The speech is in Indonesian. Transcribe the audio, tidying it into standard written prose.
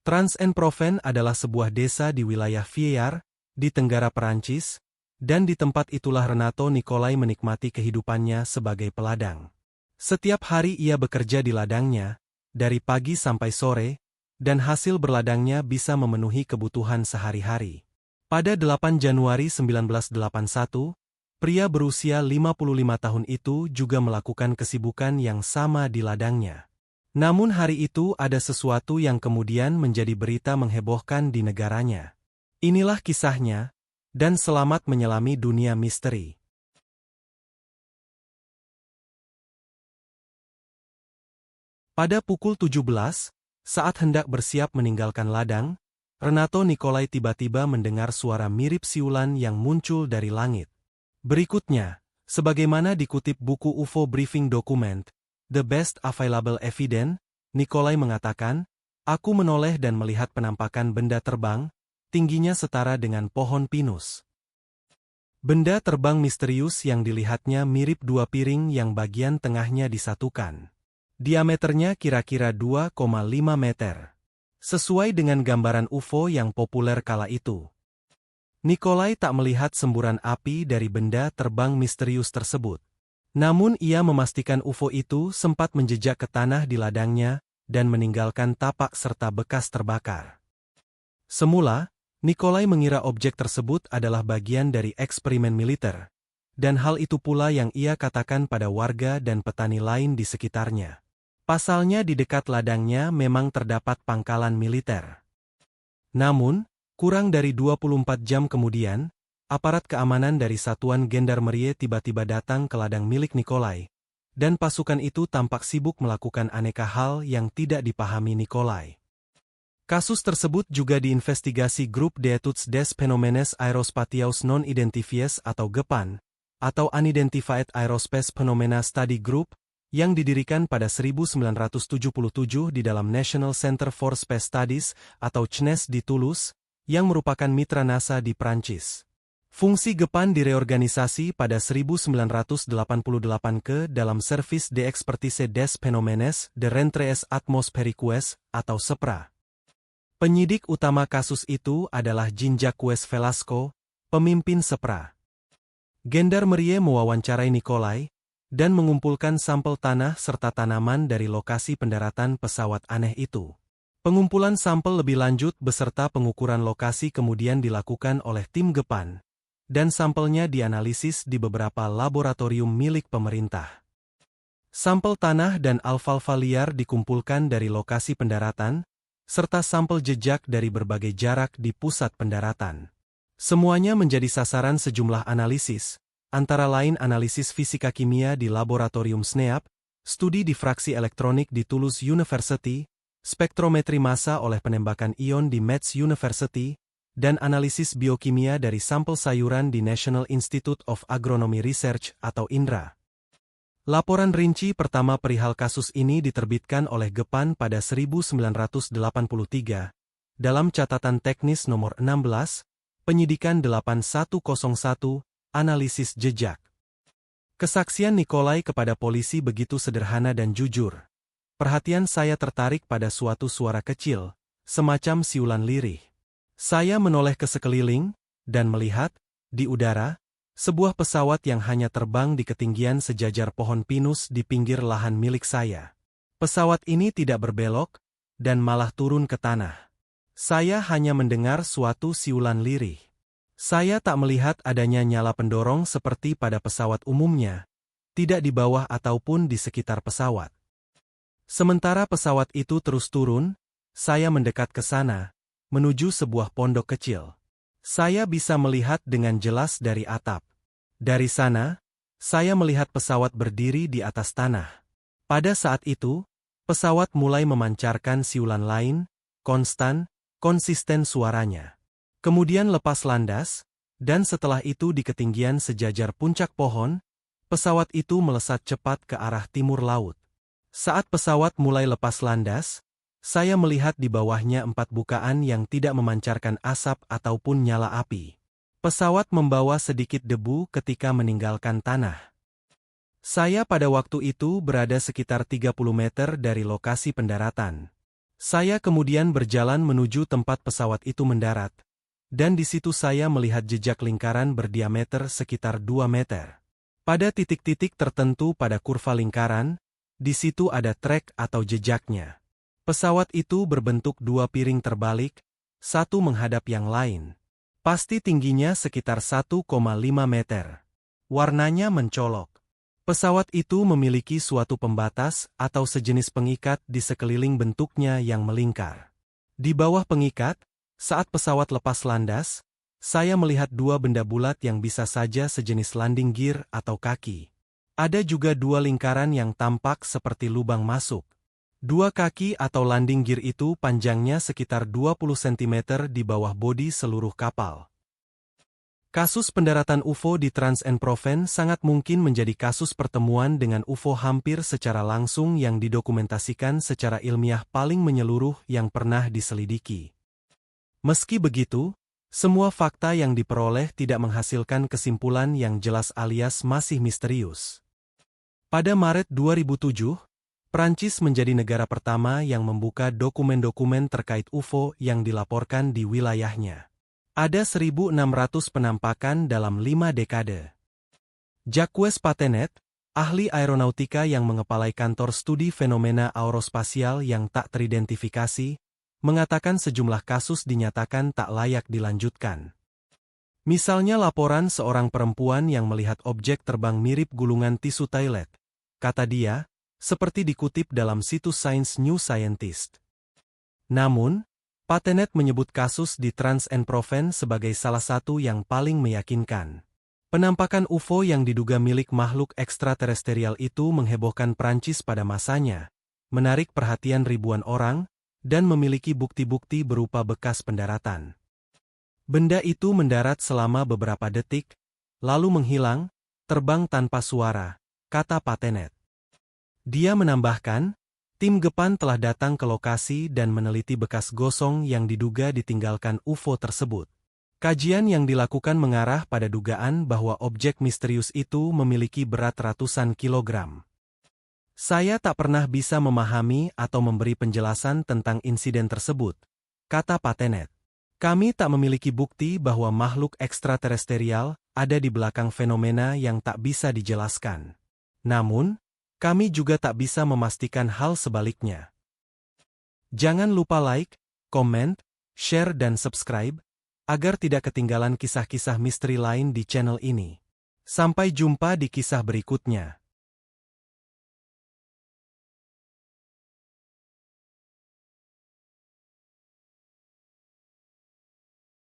Trans-en-Provence adalah sebuah desa di wilayah Vieillard, di tenggara Perancis, dan di tempat itulah Renato Nicolai menikmati kehidupannya sebagai peladang. Setiap hari ia bekerja di ladangnya, dari pagi sampai sore, dan hasil berladangnya bisa memenuhi kebutuhan sehari-hari. Pada 8 Januari 1981, pria berusia 55 tahun itu juga melakukan kesibukan yang sama di ladangnya. Namun hari itu ada sesuatu yang kemudian menjadi berita menghebohkan di negaranya. Inilah kisahnya, dan selamat menyelami dunia misteri. Pada pukul 17, saat hendak bersiap meninggalkan ladang, Renato Nicolai tiba-tiba mendengar suara mirip siulan yang muncul dari langit. Berikutnya, sebagaimana dikutip buku UFO Briefing Document, The Best Available Evidence, Nicolai mengatakan, "Aku menoleh dan melihat penampakan benda terbang, tingginya setara dengan pohon pinus." Benda terbang misterius yang dilihatnya mirip dua piring yang bagian tengahnya disatukan. Diameternya kira-kira 2,5 meter. Sesuai dengan gambaran UFO yang populer kala itu. Nicolai tak melihat semburan api dari benda terbang misterius tersebut. Namun ia memastikan UFO itu sempat menjejak ke tanah di ladangnya dan meninggalkan tapak serta bekas terbakar. Semula, Nicolai mengira objek tersebut adalah bagian dari eksperimen militer, dan hal itu pula yang ia katakan pada warga dan petani lain di sekitarnya. Pasalnya di dekat ladangnya memang terdapat pangkalan militer. Namun, kurang dari 24 jam kemudian, aparat keamanan dari Satuan Gendarmerie tiba-tiba datang ke ladang milik Nicolai, dan pasukan itu tampak sibuk melakukan aneka hal yang tidak dipahami Nicolai. Kasus tersebut juga diinvestigasi Grup d'Etudes des Phénomènes Aérospatiaux Non Identifiés atau GEPAN, atau Unidentified Aerospace Phenomena Study Group, yang didirikan pada 1977 di dalam National Center for Space Studies atau CNES di Toulouse, yang merupakan mitra NASA di Prancis. Fungsi GEPAN direorganisasi pada 1988 ke dalam Service d'Expertise des Phénomènes de Rentrées Atmosphériques atau SEPRA. Penyidik utama kasus itu adalah Jean-Jacques Velasco, pemimpin SEPRA. Gendarmerie mewawancarai Nicolai dan mengumpulkan sampel tanah serta tanaman dari lokasi pendaratan pesawat aneh itu. Pengumpulan sampel lebih lanjut beserta pengukuran lokasi kemudian dilakukan oleh tim GEPAN, dan sampelnya dianalisis di beberapa laboratorium milik pemerintah. Sampel tanah dan alfalfa liar dikumpulkan dari lokasi pendaratan, serta sampel jejak dari berbagai jarak di pusat pendaratan. Semuanya menjadi sasaran sejumlah analisis, antara lain analisis fisika kimia di laboratorium SNEAP, studi difraksi elektronik di Toulouse University, spektrometri massa oleh penembakan ion di Metz University, dan analisis biokimia dari sampel sayuran di National Institute of Agronomy Research atau INRA. Laporan rinci pertama perihal kasus ini diterbitkan oleh GEPAN pada 1983, dalam catatan teknis nomor 16, penyidikan 8101, analisis jejak. Kesaksian Nicolai kepada polisi begitu sederhana dan jujur. Perhatian saya tertarik pada suatu suara kecil, semacam siulan lirih. Saya menoleh ke sekeliling, dan melihat, di udara, sebuah pesawat yang hanya terbang di ketinggian sejajar pohon pinus di pinggir lahan milik saya. Pesawat ini tidak berbelok, dan malah turun ke tanah. Saya hanya mendengar suatu siulan lirih. Saya tak melihat adanya nyala pendorong seperti pada pesawat umumnya, tidak di bawah ataupun di sekitar pesawat. Sementara pesawat itu terus turun, saya mendekat ke sana, menuju sebuah pondok kecil. Saya bisa melihat dengan jelas dari atap. Dari sana, saya melihat pesawat berdiri di atas tanah. Pada saat itu, pesawat mulai memancarkan siulan lain, konsisten suaranya. Kemudian lepas landas, dan setelah itu di ketinggian sejajar puncak pohon, pesawat itu melesat cepat ke arah timur laut. Saat pesawat mulai lepas landas, saya melihat di bawahnya 4 bukaan yang tidak memancarkan asap ataupun nyala api. Pesawat membawa sedikit debu ketika meninggalkan tanah. Saya pada waktu itu berada sekitar 30 meter dari lokasi pendaratan. Saya kemudian berjalan menuju tempat pesawat itu mendarat, dan di situ saya melihat jejak lingkaran berdiameter sekitar 2 meter. Pada titik-titik tertentu pada kurva lingkaran, di situ ada trek atau jejaknya. Pesawat itu berbentuk dua piring terbalik, satu menghadap yang lain. Pasti tingginya sekitar 1,5 meter. Warnanya mencolok. Pesawat itu memiliki suatu pembatas atau sejenis pengikat di sekeliling bentuknya yang melingkar. Di bawah pengikat, saat pesawat lepas landas, saya melihat dua benda bulat yang bisa saja sejenis landing gear atau kaki. Ada juga dua lingkaran yang tampak seperti lubang masuk. Dua kaki atau landing gear itu panjangnya sekitar 20 cm di bawah bodi seluruh kapal. Kasus pendaratan UFO di Trans-en-Provence sangat mungkin menjadi kasus pertemuan dengan UFO hampir secara langsung yang didokumentasikan secara ilmiah paling menyeluruh yang pernah diselidiki. Meski begitu, semua fakta yang diperoleh tidak menghasilkan kesimpulan yang jelas alias masih misterius. Pada Maret 2007, Prancis menjadi negara pertama yang membuka dokumen-dokumen terkait UFO yang dilaporkan di wilayahnya. Ada 1.600 penampakan dalam 5 dekade. Jacques Patenet, ahli aeronautika yang mengepalai kantor studi fenomena aerospasial yang tak teridentifikasi, mengatakan sejumlah kasus dinyatakan tak layak dilanjutkan. Misalnya laporan seorang perempuan yang melihat objek terbang mirip gulungan tisu toilet, kata dia, seperti dikutip dalam situs Science New Scientist. Namun, Patenet menyebut kasus di Trans-en-Provence sebagai salah satu yang paling meyakinkan. Penampakan UFO yang diduga milik makhluk ekstraterestrial itu menghebohkan Prancis pada masanya, menarik perhatian ribuan orang, dan memiliki bukti-bukti berupa bekas pendaratan. Benda itu mendarat selama beberapa detik, lalu menghilang, terbang tanpa suara, kata Patenet. Dia menambahkan, tim Gepan telah datang ke lokasi dan meneliti bekas gosong yang diduga ditinggalkan UFO tersebut. Kajian yang dilakukan mengarah pada dugaan bahwa objek misterius itu memiliki berat ratusan kilogram. Saya tak pernah bisa memahami atau memberi penjelasan tentang insiden tersebut, kata Patenet. Kami tak memiliki bukti bahwa makhluk ekstraterestrial ada di belakang fenomena yang tak bisa dijelaskan. Namun, kami juga tak bisa memastikan hal sebaliknya. Jangan lupa like, komen, share dan subscribe, agar tidak ketinggalan kisah-kisah misteri lain di channel ini. Sampai jumpa di kisah berikutnya.